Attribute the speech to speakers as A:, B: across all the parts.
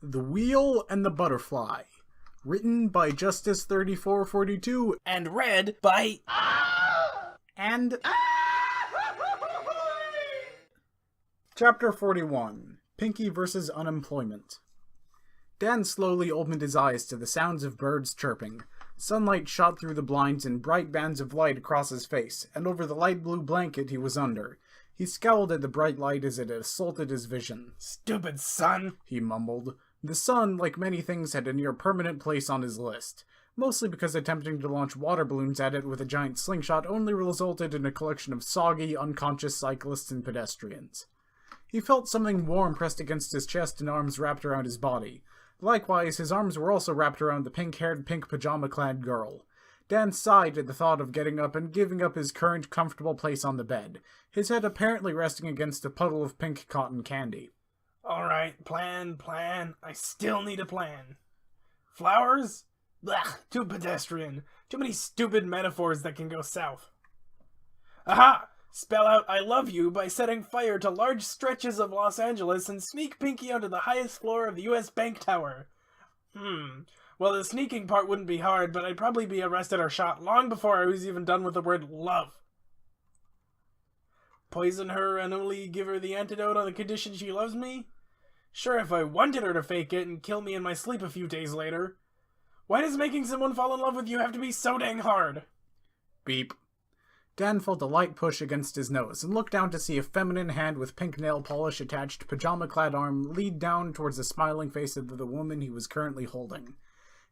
A: The Wheel and the Butterfly. Written by Justice3442
B: and read by...
A: Chapter 41. Pinkie vs. Unemployment. Dan slowly opened his eyes to the sounds of birds chirping. Sunlight shot through the blinds in bright bands of light across his face, and over the light blue blanket he was under. He scowled at the bright light as it assaulted his vision.
B: "Stupid sun,"
A: he mumbled. The sun, like many things, had a near-permanent place on his list, mostly because attempting to launch water balloons at it with a giant slingshot only resulted in a collection of soggy, unconscious cyclists and pedestrians. He felt something warm pressed against his chest and arms wrapped around his body. Likewise, his arms were also wrapped around the pink-haired, pink pajama-clad girl. Dan sighed at the thought of getting up and giving up his current comfortable place on the bed, his head apparently resting against a puddle of pink cotton candy.
B: Alright, plan. I still need a plan. Flowers? Blech, too pedestrian. Too many stupid metaphors that can go south. Aha! Spell out I love you by setting fire to large stretches of Los Angeles and sneak Pinkie onto the highest floor of the U.S. Bank Tower. Well, the sneaking part wouldn't be hard, but I'd probably be arrested or shot long before I was even done with the word love. Poison her and only give her the antidote on the condition she loves me? Sure, if I wanted her to fake it and kill me in my sleep a few days later. Why does making someone fall in love with you have to be so dang hard?
A: Beep. Dan felt a light push against his nose and looked down to see a feminine hand with pink nail polish attached pajama-clad arm lead down towards the smiling face of the woman he was currently holding.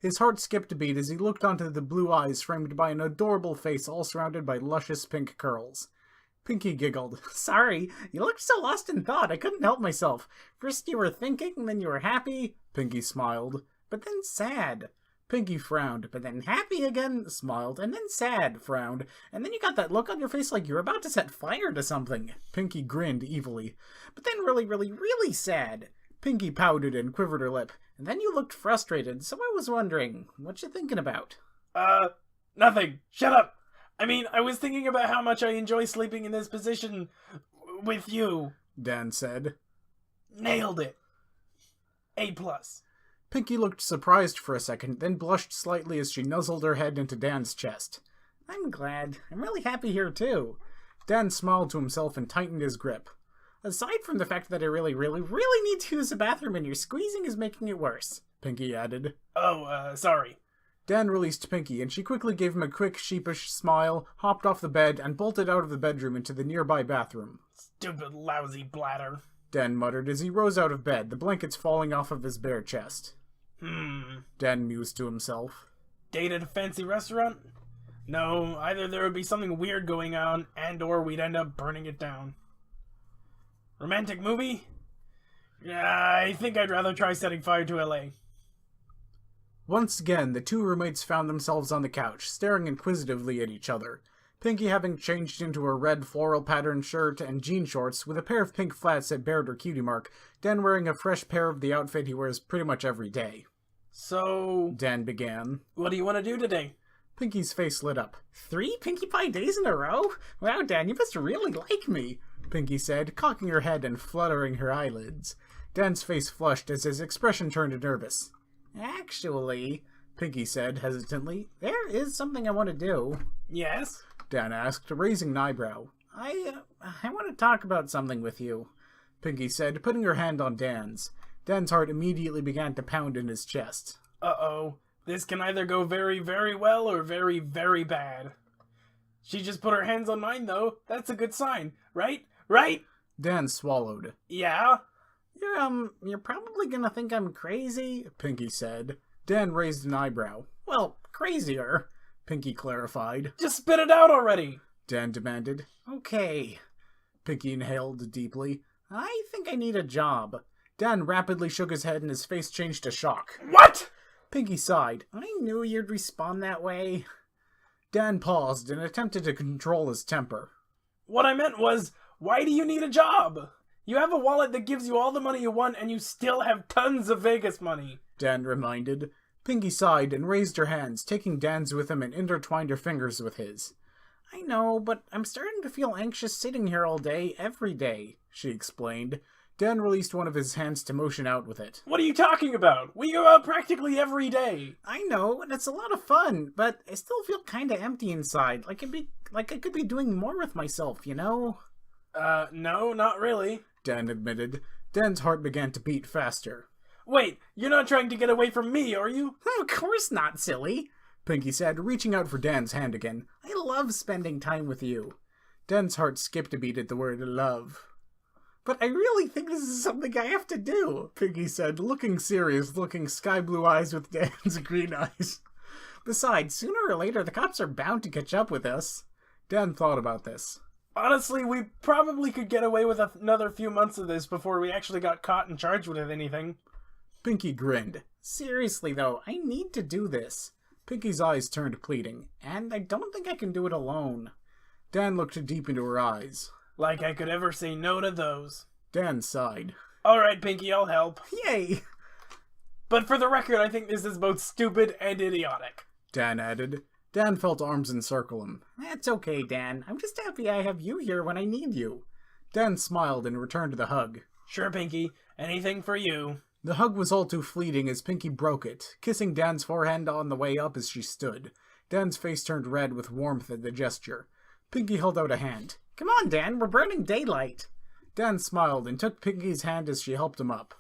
A: His heart skipped a beat as he looked onto the blue eyes framed by an adorable face all surrounded by luscious pink curls. Pinkie giggled. Sorry, you looked so lost in thought, I couldn't help myself. First you were thinking, then you were happy. Pinkie smiled. But then sad. Pinkie frowned, but then happy again, smiled, and then sad, frowned, and then you got that look on your face like you were about to set fire to something. Pinkie grinned evilly. But then really sad. Pinkie pouted and quivered her lip, and then you looked frustrated, so I was wondering, what you thinking about?
B: Nothing. Shut up. I mean, I was thinking about how much I enjoy sleeping in this position with you,
A: Dan said.
B: Nailed it. A+.
A: Pinkie looked surprised for a second, then blushed slightly as she nuzzled her head into Dan's chest. I'm glad. I'm really happy here, too. Dan smiled to himself and tightened his grip. Aside from the fact that I really need to use the bathroom and your squeezing is making it worse, Pinkie added.
B: Oh, sorry.
A: Dan released Pinkie, and she quickly gave him a quick, sheepish smile, hopped off the bed, and bolted out of the bedroom into the nearby bathroom.
B: Stupid, lousy bladder,
A: Dan muttered as he rose out of bed, the blankets falling off of his bare chest. Dan mused to himself.
B: Date at a fancy restaurant? No, either there would be something weird going on, and/or we'd end up burning it down. Romantic movie? I think I'd rather try setting fire to LA.
A: Once again, the two roommates found themselves on the couch, staring inquisitively at each other. Pinkie having changed into a red floral-patterned shirt and jean shorts with a pair of pink flats that bared her cutie mark, Dan wearing a fresh pair of the outfit he wears pretty much every day.
B: So,
A: Dan began.
B: What do you want to do today?
A: Pinkie's face lit up. 3 Pinkie Pie days in a row? Wow, Dan, you must really like me, Pinkie said, cocking her head and fluttering her eyelids. Dan's face flushed as his expression turned nervous. Actually, Pinkie said hesitantly, there is something I want to do.
B: Yes?
A: Dan asked, raising an eyebrow. I want to talk about something with you, Pinkie said, putting her hand on Dan's. Dan's heart immediately began to pound in his chest.
B: Uh-oh. This can either go very, very well or very, very bad. She just put her hands on mine, though. That's a good sign, right? Right?
A: Dan swallowed.
B: Yeah?
A: You're probably gonna think I'm crazy, Pinkie said. Dan raised an eyebrow. Well, crazier, Pinkie clarified.
B: Just spit it out already,
A: Dan demanded. Okay. Pinkie inhaled deeply. I think I need a job. Dan rapidly shook his head and his face changed to shock.
B: What?
A: Pinkie sighed. I knew you'd respond that way. Dan paused and attempted to control his temper.
B: What I meant was, why do you need a job? You have a wallet that gives you all the money you want and you still have tons of Vegas money,
A: Dan reminded. Pinkie sighed and raised her hands, taking Dan's with him and intertwined her fingers with his. I know, but I'm starting to feel anxious sitting here all day, every day, she explained. Dan released one of his hands to motion out with it.
B: What are you talking about? We go out practically every day.
A: I know, and it's a lot of fun, but I still feel kinda empty inside. Like I could be doing more with myself, you know?
B: No, not really.
A: Dan admitted. Dan's heart began to beat faster.
B: Wait, you're not trying to get away from me, are you?
A: Of course not, silly, Pinkie said, reaching out for Dan's hand again. I love spending time with you. Dan's heart skipped a beat at the word love. But I really think this is something I have to do, Pinkie said, looking serious, looking sky-blue eyes with Dan's green eyes. Besides, sooner or later, the cops are bound to catch up with us. Dan thought about this.
B: Honestly, we probably could get away with another few months of this before we actually got caught and charged with anything.
A: Pinkie grinned. Seriously, though, I need to do this. Pinkie's eyes turned pleading, and I don't think I can do it alone. Dan looked deep into her eyes.
B: Like I could ever say no to those.
A: Dan sighed.
B: Alright, Pinkie, I'll help.
A: Yay!
B: But for the record, I think this is both stupid and idiotic.
A: Dan added. Dan felt arms encircle him. That's okay, Dan. I'm just happy I have you here when I need you. Dan smiled and returned the hug.
B: Sure, Pinkie. Anything for you.
A: The hug was all too fleeting as Pinkie broke it, kissing Dan's forehead on the way up as she stood. Dan's face turned red with warmth at the gesture. Pinkie held out a hand. Come on, Dan, we're burning daylight. Dan smiled and took Pinkie's hand as she helped him up.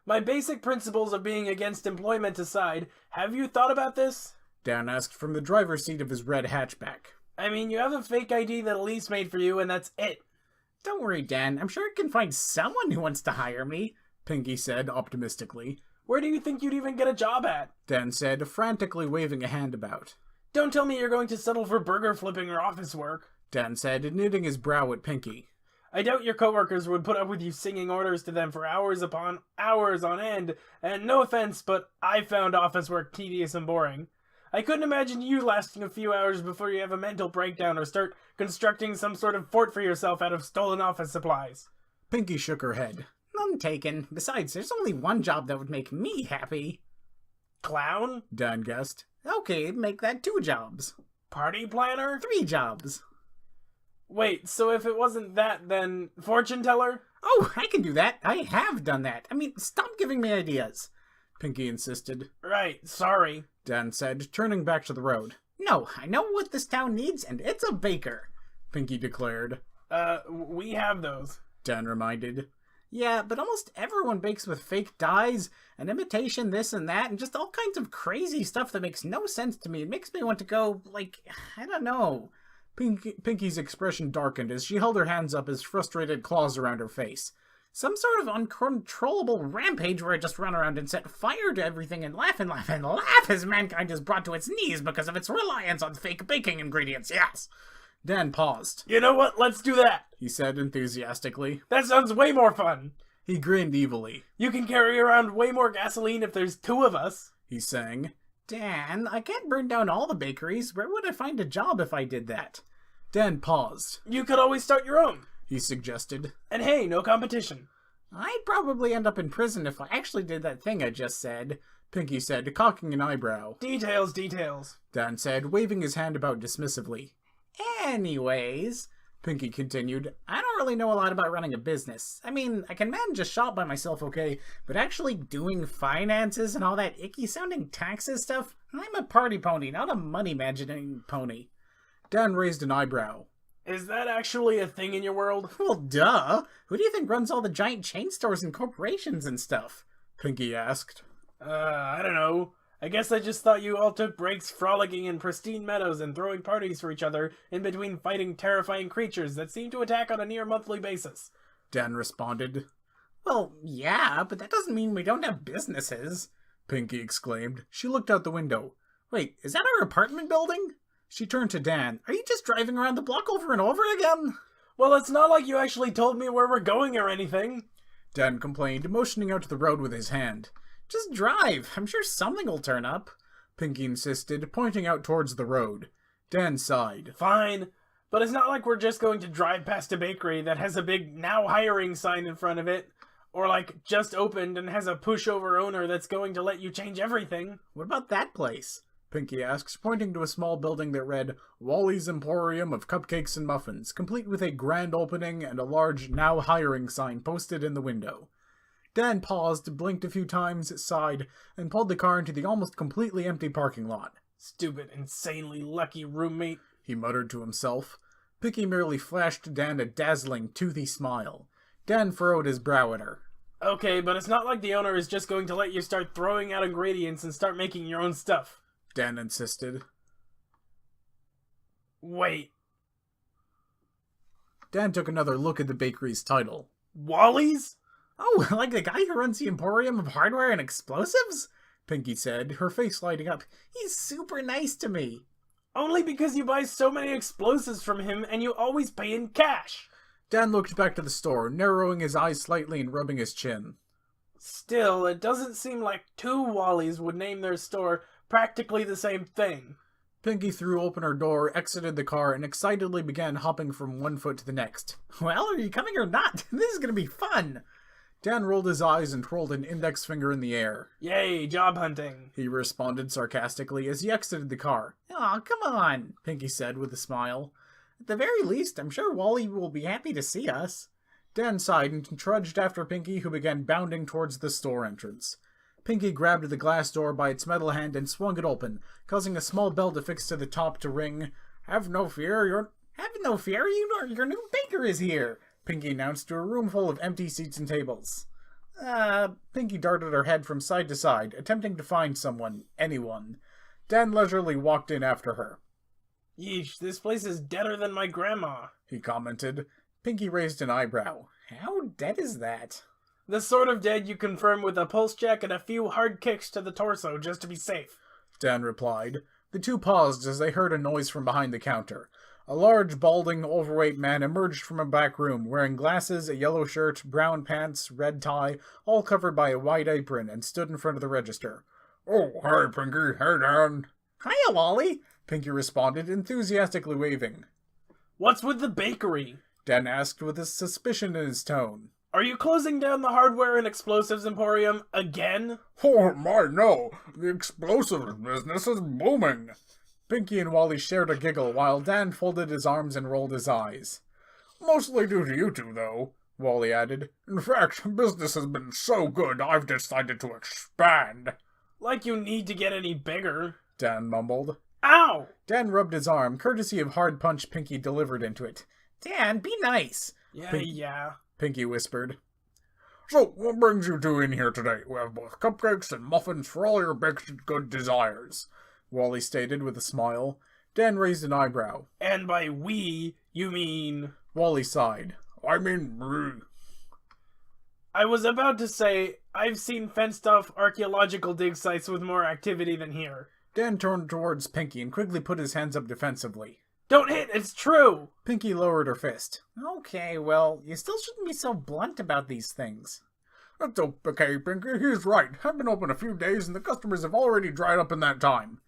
B: My basic principles of being against employment aside, have you thought about this?
A: Dan asked from the driver's seat of his red hatchback.
B: I mean, you have a fake ID that Elise made for you, and that's it.
A: Don't worry, Dan. I'm sure I can find someone who wants to hire me, Pinkie said optimistically.
B: Where do you think you'd even get a job at?
A: Dan said, frantically waving a hand about.
B: Don't tell me you're going to settle for burger flipping or office work.
A: Dan said, knitting his brow at Pinkie.
B: I doubt your coworkers would put up with you singing orders to them for hours upon hours on end, and no offense, but I found office work tedious and boring. I couldn't imagine you lasting a few hours before you have a mental breakdown or start constructing some sort of fort for yourself out of stolen office supplies.
A: Pinkie shook her head. None taken. Besides, there's only one job that would make me happy.
B: Clown?
A: Dan guessed. Okay, make that 2 jobs.
B: Party planner?
A: 3 jobs.
B: Wait, so if it wasn't that, then fortune teller?
A: Oh, I can do that. I have done that. I mean, stop giving me ideas, Pinkie insisted.
B: Right, sorry,
A: Dan said, turning back to the road. No, I know what this town needs, and it's a baker, Pinkie declared.
B: We have those,
A: Dan reminded. Yeah, but almost everyone bakes with fake dyes, and imitation this and that, and just all kinds of crazy stuff that makes no sense to me. It makes me want to go, I don't know. Pinkie's expression darkened as she held her hands up as frustrated claws around her face. Some sort of uncontrollable rampage where I just run around and set fire to everything and laugh and laugh and laugh as mankind is brought to its knees because of its reliance on fake baking ingredients, yes! Dan paused.
B: You know what? Let's do that,
A: he said enthusiastically.
B: That sounds way more fun.
A: He grinned evilly.
B: You can carry around way more gasoline if there's 2 of us,
A: he sang. Dan, I can't burn down all the bakeries. Where would I find a job if I did that? Dan paused.
B: You could always start your own,
A: he suggested.
B: And hey, no competition.
A: I'd probably end up in prison if I actually did that thing I just said, Pinkie said, cocking an eyebrow.
B: Details, details,
A: Dan said, waving his hand about dismissively. Anyways, Pinkie continued, I don't really know a lot about running a business. I mean, I can manage a shop by myself, okay, but actually doing finances and all that icky-sounding taxes stuff, I'm a party pony, not a money-imagining pony. Dan raised an eyebrow.
B: Is that actually a thing in your world?
A: Well, duh! Who do you think runs all the giant chain stores and corporations and stuff? Pinkie asked.
B: I don't know. I guess I just thought you all took breaks frolicking in pristine meadows and throwing parties for each other in between fighting terrifying creatures that seem to attack on a near-monthly basis.
A: Dan responded. Well, yeah, but that doesn't mean we don't have businesses, Pinkie exclaimed. She looked out the window. Wait, is that our apartment building? She turned to Dan. Are you just driving around the block over and over again?
B: Well, it's not like you actually told me where we're going or anything,
A: Dan complained, motioning out to the road with his hand. Just drive. I'm sure something will turn up, Pinkie insisted, pointing out towards the road. Dan sighed.
B: Fine, but it's not like we're just going to drive past a bakery that has a big now hiring sign in front of it, or just opened and has a pushover owner that's going to let you change everything.
A: What about that place? Pinkie asks, pointing to a small building that read, Wallys Emporium of Cupcakes and Muffins, complete with a grand opening and a large now hiring sign posted in the window. Dan paused, blinked a few times, sighed, and pulled the car into the almost completely empty parking lot.
B: Stupid, insanely lucky roommate,
A: he muttered to himself. Pinkie merely flashed Dan a dazzling, toothy smile. Dan furrowed his brow at her.
B: Okay, but it's not like the owner is just going to let you start throwing out ingredients and start making your own stuff.
A: Dan insisted.
B: Wait.
A: Dan took another look at the bakery's title.
B: Wally's?
A: Oh, like the guy who runs the Emporium of Hardware and Explosives? Pinkie said, her face lighting up. He's super nice to me.
B: Only because you buy so many explosives from him and you always pay in cash.
A: Dan looked back to the store, narrowing his eyes slightly and rubbing his chin.
B: Still, it doesn't seem like two Wallys would name their store practically the same thing.
A: Pinkie threw open her door, exited the car, and excitedly began hopping from one foot to the next. Well, are you coming or not? This is going to be fun. Dan rolled his eyes and twirled an index finger in the air.
B: Yay, job hunting,
A: he responded sarcastically as he exited the car. Aw, come on, Pinkie said with a smile. At the very least, I'm sure Wally will be happy to see us. Dan sighed and trudged after Pinkie, who began bounding towards the store entrance. Pinkie grabbed the glass door by its metal hand and swung it open, causing a small bell to fix to the top to ring. Have no fear, your new baker is here, Pinkie announced to a room full of empty seats and tables. Pinkie darted her head from side to side, attempting to find anyone. Dan leisurely walked in after her.
B: Yeesh, this place is deader than my grandma,
A: he commented. Pinkie raised an eyebrow. How dead is that?
B: The sort of dead you confirm with a pulse check and a few hard kicks to the torso just to be safe,
A: Dan replied. The two paused as they heard a noise from behind the counter. A large, balding, overweight man emerged from a back room, wearing glasses, a yellow shirt, brown pants, red tie, all covered by a white apron, and stood in front of the register. Oh, hi, Pinkie. Hey, Dan. Hiya, Wally, Pinkie responded, enthusiastically waving.
B: What's with the bakery?
A: Dan asked with a suspicion in his tone.
B: Are you closing down the hardware and explosives emporium again?
A: Oh, my, no. The explosives business is booming. Pinkie and Wally shared a giggle while Dan folded his arms and rolled his eyes. Mostly due to you two, though, Wally added. In fact, business has been so good I've decided to expand.
B: Like you need to get any bigger,
A: Dan mumbled.
B: Ow!
A: Dan rubbed his arm, courtesy of hard punch Pinkie delivered into it. Dan, be nice.
B: Yeah.
A: Pinkie whispered. So, what brings you two in here today? We have both cupcakes and muffins for all your baked good desires, Wally stated with a smile. Dan raised an eyebrow.
B: And by we, you mean...
A: Wally sighed. I mean me.
B: I was about to say, I've seen fenced-off archaeological dig sites with more activity than here.
A: Dan turned towards Pinkie and quickly put his hands up defensively.
B: Don't hit, it's true!
A: Pinkie lowered her fist. Okay, well, you still shouldn't be so blunt about these things. That's okay, Pinkie, he's right. I've been open a few days and the customers have already dried up in that time.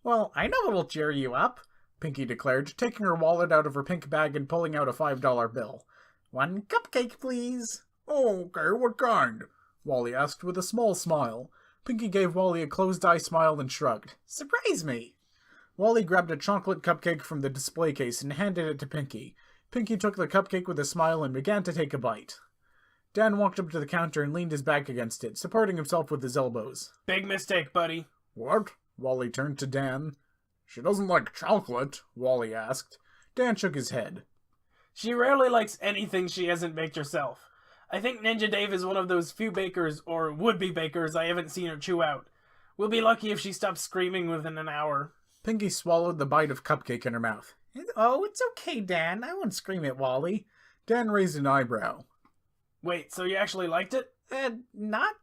A: Well, I know what'll cheer you up, Pinkie declared, taking her wallet out of her pink bag and pulling out a $5 bill. 1 cupcake, please. Oh, okay, what kind? Wally asked with a small smile. Pinkie gave Wally a closed-eye smile and shrugged. Surprise me! Wally grabbed a chocolate cupcake from the display case and handed it to Pinkie. Pinkie took the cupcake with a smile and began to take a bite. Dan walked up to the counter and leaned his back against it, supporting himself with his elbows.
B: Big mistake, buddy.
A: What? Wally turned to Dan. She doesn't like chocolate, Wally asked. Dan shook his head.
B: She rarely likes anything she hasn't baked herself. I think Ninja Dave is one of those few bakers, or would-be bakers, I haven't seen her chew out. We'll be lucky if she stops screaming within an hour.
A: Pinkie swallowed the bite of cupcake in her mouth. Oh, it's okay, Dan. I won't scream at Wally. Dan raised an eyebrow.
B: Wait, so you actually liked it?
A: Not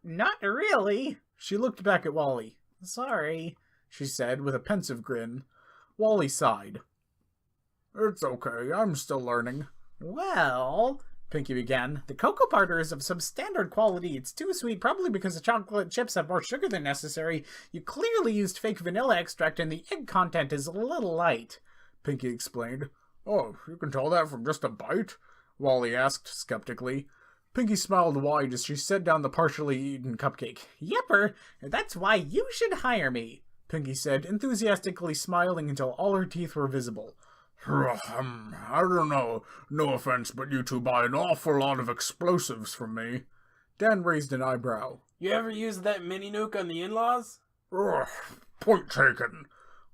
A: really. She looked back at Wally. Sorry, she said with a pensive grin. Wally sighed. It's okay, I'm still learning. Well, Pinkie began, the cocoa powder is of substandard quality. It's too sweet, probably because the chocolate chips have more sugar than necessary. You clearly used fake vanilla extract and the egg content is a little light, Pinkie explained. Oh, you can tell that from just a bite? Wally asked skeptically. Pinkie smiled wide as she set down the partially eaten cupcake. Yepper, that's why you should hire me. Pinkie said, enthusiastically smiling until all her teeth were visible.
C: I don't know. No offense, but you two buy an awful lot of explosives from me.
A: Dan raised an eyebrow.
B: You ever use that mini nuke on the in-laws?
C: Point taken,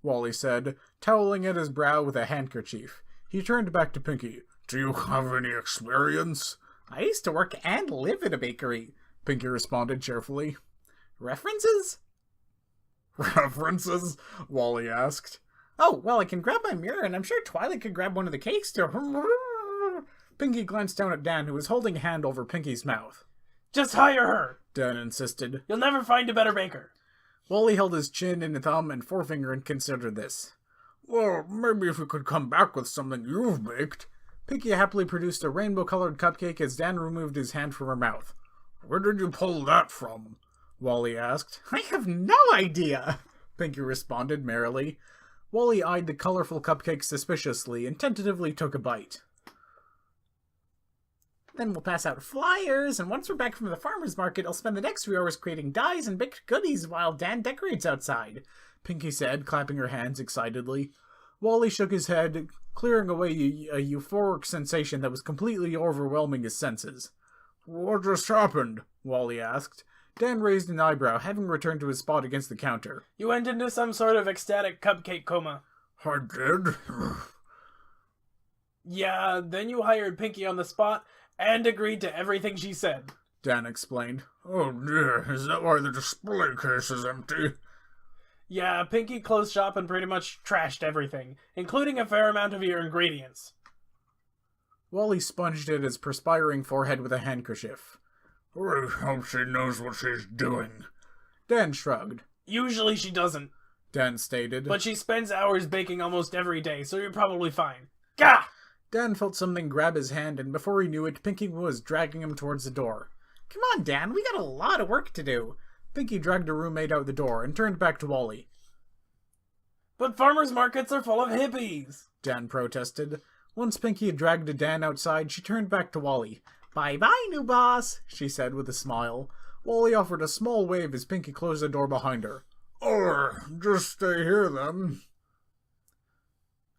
A: Wally said, toweling at his brow with a handkerchief. He turned back to Pinkie.
C: Do you have any experience?
A: I used to work and live in a bakery, Pinkie responded cheerfully. References?
C: References? Wally asked.
A: Oh, well, I can grab my mirror, and I'm sure Twilight could grab one of the cakes too. Pinkie glanced down at Dan, who was holding a hand over Pinkie's mouth.
B: Just hire her,
A: Dan insisted.
B: You'll never find a better baker.
A: Wally held his chin and thumb and forefinger and considered this.
C: Well, maybe if you could come back with something you've baked.
A: Pinkie happily produced a rainbow-colored cupcake as Dan removed his hand from her mouth.
C: Where did you pull that from?
A: Wally asked. I have no idea, Pinkie responded merrily. Wally eyed the colorful cupcake suspiciously and tentatively took a bite. Then we'll pass out flyers, and once we're back from the farmer's market, I'll spend the next few hours creating dyes and baked goodies while Dan decorates outside, Pinkie said, clapping her hands excitedly. Wally shook his head, clearing away a euphoric sensation that was completely overwhelming his senses.
C: What just happened?
A: Wally asked. Dan raised an eyebrow, having returned to his spot against the counter.
B: You went into some sort of ecstatic cupcake coma.
C: I did?
B: Yeah, then you hired Pinkie on the spot and agreed to everything she said,
A: Dan explained.
C: Oh dear, is that why the display case is empty?
B: Yeah, Pinkie closed shop and pretty much trashed everything, including a fair amount of your ingredients.
A: Wally sponged at his perspiring forehead with a handkerchief.
C: I hope she knows what she's doing.
A: Dan shrugged.
B: Usually she doesn't,
A: Dan stated.
B: but she spends hours baking almost every day, so you're probably fine. Gah!
A: Dan felt something grab his hand, and before he knew it, Pinkie was dragging him towards the door. Come on, Dan, we got a lot of work to do. Pinkie dragged her roommate out the door and turned back to Wally.
B: But farmers markets are full of hippies,
A: Dan protested. Once Pinkie had dragged Dan outside, she turned back to Wally. Bye-bye, new boss, she said with a smile. Wally offered a small wave as Pinkie closed the door behind her.
C: Or, just stay here then.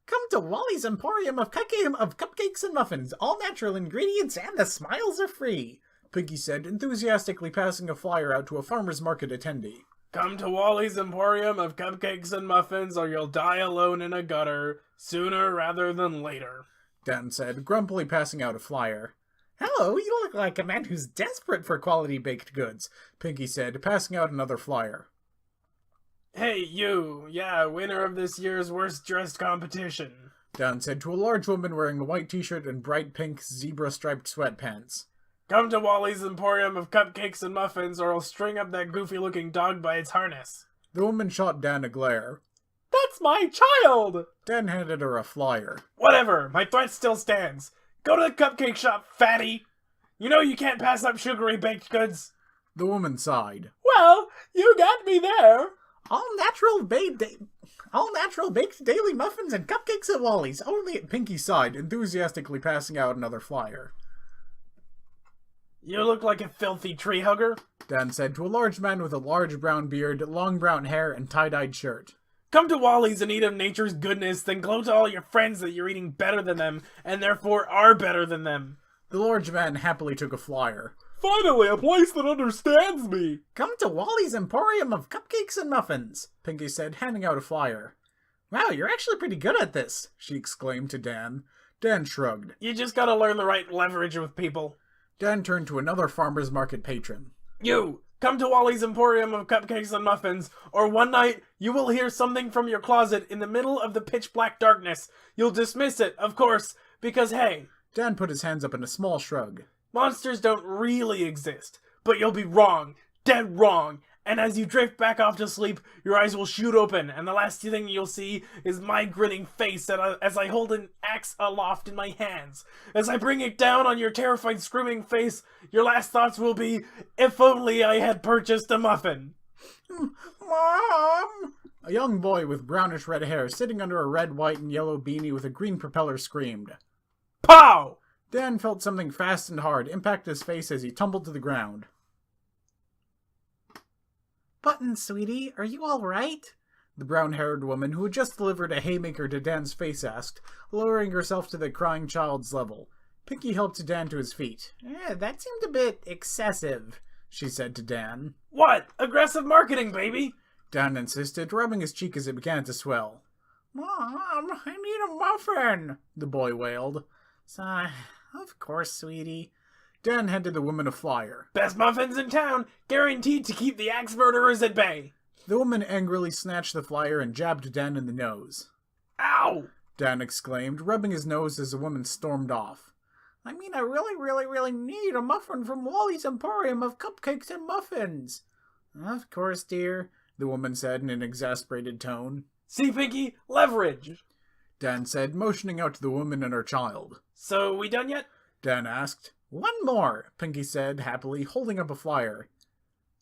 A: Come to Wallys Emporium of cupcakes and muffins. All natural ingredients and the smiles are free, Pinkie said, enthusiastically passing a flyer out to a farmer's market attendee.
B: Come to Wallys Emporium of cupcakes and muffins or you'll die alone in a gutter, sooner rather than later,
A: Dan said, grumpily passing out a flyer. Hello, you look like a man who's desperate for quality baked goods, Pinkie said, passing out another flyer.
B: Hey, you, winner of this year's worst-dressed competition,
A: Dan said to a large woman wearing a white t-shirt and bright pink zebra-striped sweatpants.
B: Come to Wallys Emporium of cupcakes and muffins or I'll string up that goofy-looking dog by its harness.
A: The woman shot Dan a glare.
B: That's my child!
A: Dan handed her a flyer.
B: Whatever, my threat still stands. Go to the cupcake shop, fatty! You know you can't pass up sugary baked goods.
A: The woman sighed.
B: Well, you got me there.
A: All natural baked daily muffins and cupcakes at Wally's. Only at Pinkie sighed, enthusiastically passing out another flyer.
B: You look like a filthy tree hugger,
A: Dan said to a large man with a large brown beard, long brown hair, and tie-dyed shirt.
B: Come to Wally's and eat of nature's goodness, then gloat to all your friends that you're eating better than them, and therefore are better than them.
A: The large man happily took a flyer.
B: Finally, a place that understands me!
A: Come to Wallys Emporium of cupcakes and muffins, Pinkie said, handing out a flyer. Wow, you're actually pretty good at this, she exclaimed to Dan. Dan shrugged.
B: You just gotta learn the right leverage with people.
A: Dan turned to another farmer's market patron.
B: You! Come to Wallys Emporium of cupcakes and muffins, or one night you will hear something from your closet in the middle of the pitch-black darkness. You'll dismiss it, of course, because hey...
A: Dan put his hands up in a small shrug.
B: Monsters don't really exist, but you'll be wrong, dead wrong, and as you drift back off to sleep, your eyes will shoot open, and the last thing you'll see is my grinning face as I hold an axe aloft in my hands. As I bring it down on your terrified, screaming face, your last thoughts will be, if only I had purchased a muffin.
A: Mom! A young boy with brownish red hair sitting under a red, white, and yellow beanie with a green propeller screamed.
B: Pow!
A: Dan felt something fast and hard impact his face as he tumbled to the ground. Buttons, sweetie, are you all right? the brown-haired woman who had just delivered a haymaker to Dan's face asked, lowering herself to the crying child's level. Pinkie helped Dan to his feet. That seemed a bit excessive, she said to Dan.
B: What? Aggressive marketing, baby!
A: Dan insisted, rubbing his cheek as it began to swell. Mom, I need a muffin, the boy wailed. Of course, sweetie. Dan handed the woman a flyer.
B: Best muffins in town, guaranteed to keep the axe murderers at bay.
A: The woman angrily snatched the flyer and jabbed Dan in the nose.
B: Ow!
A: Dan exclaimed, rubbing his nose as the woman stormed off. I really need a muffin from Wallys Emporium of cupcakes and muffins. Of course, dear, the woman said in an exasperated tone.
B: See, Pinkie? Leverage!
A: Dan said, motioning out to the woman and her child.
B: So, we done yet?
A: Dan asked. One more, Pinkie said, happily, holding up a flyer.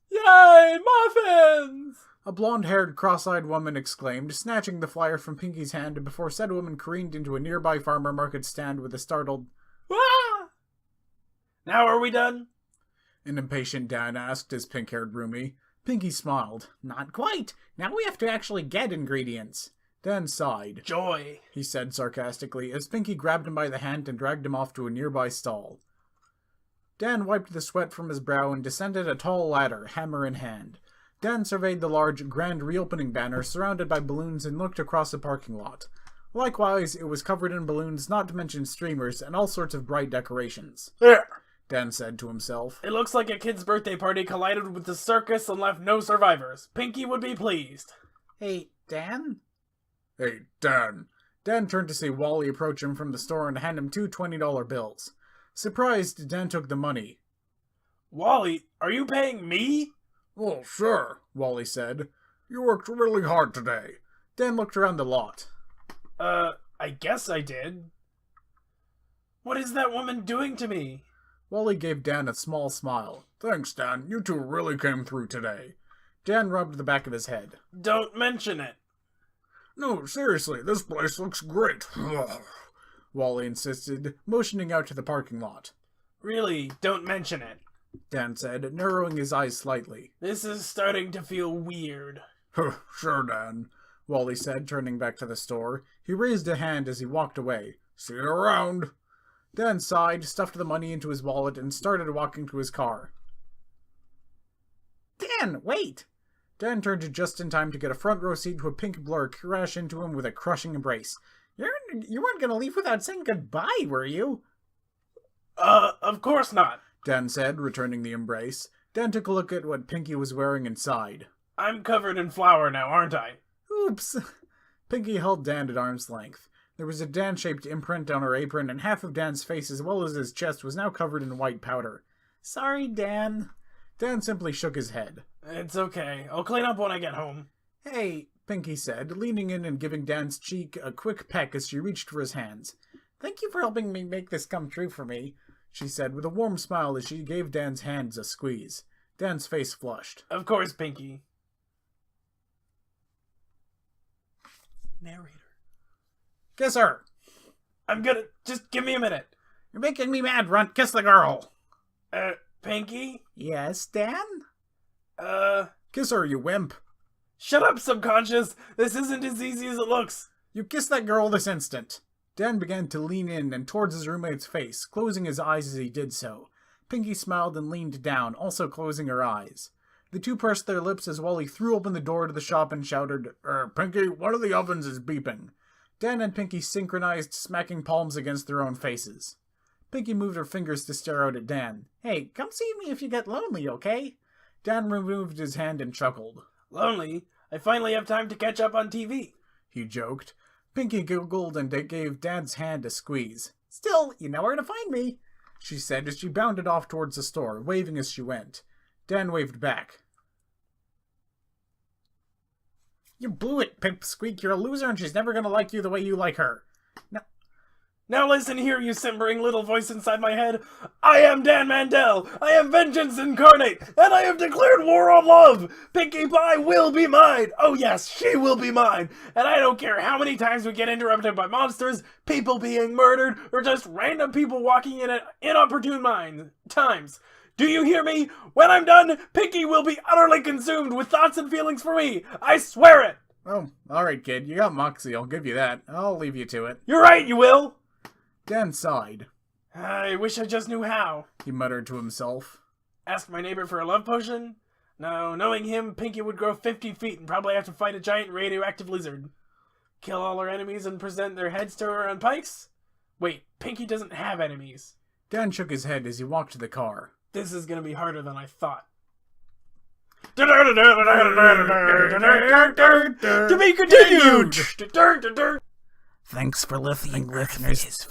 B: Yay, muffins!
A: A blonde-haired, cross-eyed woman exclaimed, snatching the flyer from Pinkie's hand before said woman careened into a nearby farmer market stand with a startled,
B: Ah! Now are we done?
A: An impatient Dan asked his pink-haired roomie. Pinkie smiled. Not quite. Now we have to actually get ingredients. Dan sighed.
B: Joy,
A: he said sarcastically, as Pinkie grabbed him by the hand and dragged him off to a nearby stall. Dan wiped the sweat from his brow and descended a tall ladder, hammer in hand. Dan surveyed the large, grand reopening banner surrounded by balloons and looked across the parking lot. Likewise, it was covered in balloons, not to mention streamers and all sorts of bright decorations.
B: There!
A: Dan said to himself.
B: It looks like a kid's birthday party collided with the circus and left no survivors. Pinkie would be pleased.
A: Hey, Dan?
C: Hey, Dan.
A: Dan turned to see Wally approach him from the store and hand him two $20 bills. Surprised, Dan took the money.
B: Wally, are you paying me?
C: Well, sure, Wally said. You worked really hard today.
A: Dan looked around the lot.
B: I guess I did. What is that woman doing to me?
A: Wally gave Dan a small smile.
C: Thanks, Dan. You two really came through today.
A: Dan rubbed the back of his head.
B: Don't mention it.
C: No, seriously, this place looks great.
A: Wally insisted, motioning out to the parking lot.
B: Really, don't mention it,
A: Dan said, narrowing his eyes slightly.
B: This is starting to feel weird.
C: Sure, Dan,
A: Wally said, turning back to the store. He raised a hand as he walked away.
C: See you around.
A: Dan sighed, stuffed the money into his wallet, and started walking to his car. Dan, wait! Dan turned just in time to get a front row seat to a pink blur crash into him with a crushing embrace. You weren't going to leave without saying goodbye, were you?
B: Of course not,
A: Dan said, returning the embrace. Dan took a look at what Pinkie was wearing and sighed.
B: I'm covered in flour now, aren't I?
A: Oops. Pinkie held Dan at arm's length. There was a Dan-shaped imprint on her apron, and half of Dan's face as well as his chest was now covered in white powder. Sorry, Dan. Dan simply shook his head.
B: It's okay. I'll clean up when I get home.
A: Hey, Pinkie said, leaning in and giving Dan's cheek a quick peck as she reached for his hands. Thank you for helping me make this come true for me, she said with a warm smile as she gave Dan's hands a squeeze. Dan's face flushed.
B: Of course, Pinkie. Narrator.
A: Kiss her!
B: I'm gonna... Just give me a minute.
A: You're making me mad, Runt. Kiss the girl!
B: Pinkie?
A: Yes, Dan?
C: Kiss her, you wimp.
B: Shut up, subconscious! This isn't as easy as it looks!
A: You kiss that girl this instant! Dan began to lean in and towards his roommate's face, closing his eyes as he did so. Pinkie smiled and leaned down, also closing her eyes. The two pursed their lips as Wally threw open the door to the shop and shouted,
C: Pinkie, one of the ovens is beeping.
A: Dan and Pinkie synchronized, smacking palms against their own faces. Pinkie moved her fingers to stare out at Dan. Hey, come see me if you get lonely, okay? Dan removed his hand and chuckled.
B: Lonely? I finally have time to catch up on TV.
A: He joked. Pinkie giggled and gave Dan's hand a squeeze. Still, you know where to find me, she said as she bounded off towards the store, waving as she went. Dan waved back. You blew it, Pipsqueak. You're a loser and she's never gonna like you the way you like her.
B: Now listen here, you simmering little voice inside my head. I am Dan Mandel. I am vengeance incarnate, and I have declared war on love. Pinkie Pie will be mine. Oh yes, she will be mine. And I don't care how many times we get interrupted by monsters, people being murdered, or just random people walking in at inopportune times. Do you hear me? When I'm done, Pinkie will be utterly consumed with thoughts and feelings for me. I swear it.
A: Oh, alright, kid. You got moxie. I'll give you that. I'll leave you to it.
B: You're right, you will!
A: Dan sighed.
B: I wish I just knew how.
A: He muttered to himself.
B: Ask my neighbor for a love potion? No, knowing him, Pinkie would grow 50 feet and probably have to fight a giant radioactive lizard. Kill all her enemies and present their heads to her on pikes? Wait, Pinkie doesn't have enemies.
A: Dan shook his head as he walked to the car.
B: This is gonna be harder than I thought.
A: To be continued!
B: Thanks for listening, listeners.